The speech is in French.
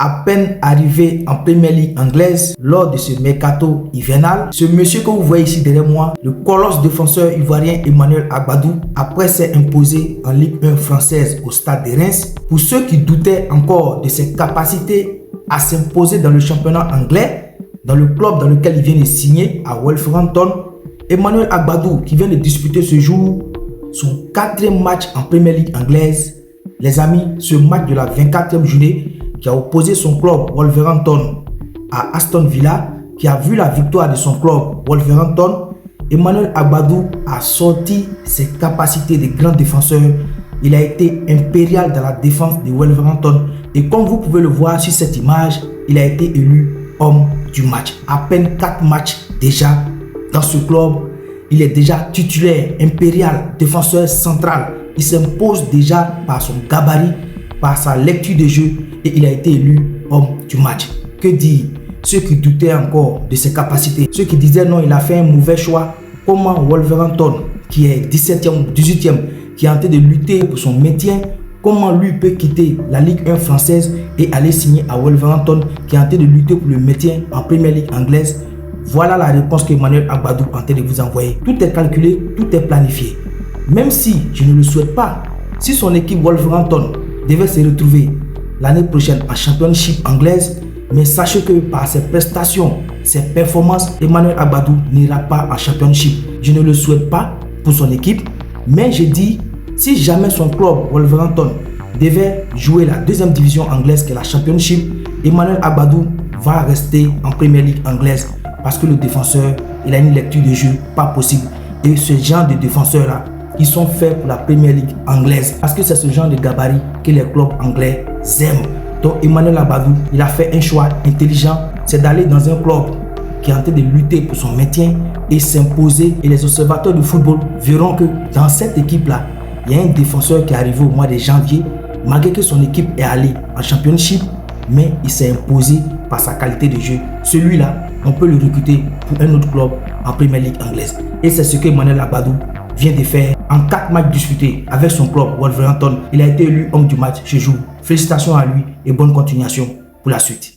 À peine arrivé en Premier League anglaise lors de ce mercato hivernal, ce monsieur que vous voyez ici derrière moi, le colosse défenseur ivoirien Emmanuel Agbadou, après s'est imposé en Ligue 1 française au Stade de Reims. Pour ceux qui doutaient encore de ses capacités à s'imposer dans le championnat anglais, dans le club dans lequel il vient de signer à Wolverhampton, Emmanuel Agbadou, qui vient de disputer ce jour son 4e match en Premier League anglaise. Les amis, ce match de la 24e journée qui a opposé son club Wolverhampton à Aston Villa, qui a vu la victoire de son club Wolverhampton, Emmanuel Agbadou a sorti ses capacités de grand défenseur. Il a été impérial dans la défense de Wolverhampton et comme vous pouvez le voir sur cette image, il a été élu homme du match. À peine 4 matchs déjà dans ce club, il est déjà titulaire, impérial, défenseur central. Il s'impose déjà par son gabarit, par sa lecture de jeu et il a été élu homme du match. Que dire? Ceux qui doutaient encore de ses capacités, ceux qui disaient non, il a fait un mauvais choix. Comment Wolverhampton, qui est 17e ou 18e, qui est en train de lutter pour son maintien, comment lui peut quitter la Ligue 1 française et aller signer à Wolverhampton, qui est en train de lutter pour le maintien en Premier League anglaise? Voilà la réponse qu'Emmanuel Agbadou est en train de vous envoyer. Tout est calculé, tout est planifié. Même si je ne le souhaite pas, si son équipe Wolverhampton devait se retrouver l'année prochaine en Championship anglaise, mais sachez que par ses prestations, ses performances, Emmanuel Agbadou n'ira pas en Championship. Je ne le souhaite pas pour son équipe, mais je dis, si jamais son club Wolverhampton devait jouer la 2e division anglaise qui est la Championship, Emmanuel Agbadou va rester en Premier League anglaise parce que le défenseur, il a une lecture de jeu pas possible. Et ce genre de défenseurs-là, ils sont faits pour la Premier League anglaise parce que c'est ce genre de gabarit que les clubs anglais aiment. Donc Emmanuel Agbadou, il a fait un choix intelligent, c'est d'aller dans un club qui est en train de lutter pour son maintien et s'imposer. Et les observateurs du football verront que dans cette équipe-là, il y a un défenseur qui est arrivé au mois de janvier, malgré que son équipe est allée en Championship, mais il s'est imposé par sa qualité de jeu. Celui-là, on peut le recruter pour un autre club en Premier League anglaise. Et c'est ce que Emmanuel Agbadou vient de faire en 4 matchs disputés avec son club Wolverhampton. Il a été élu homme du match ce jour. Félicitations à lui et bonne continuation pour la suite.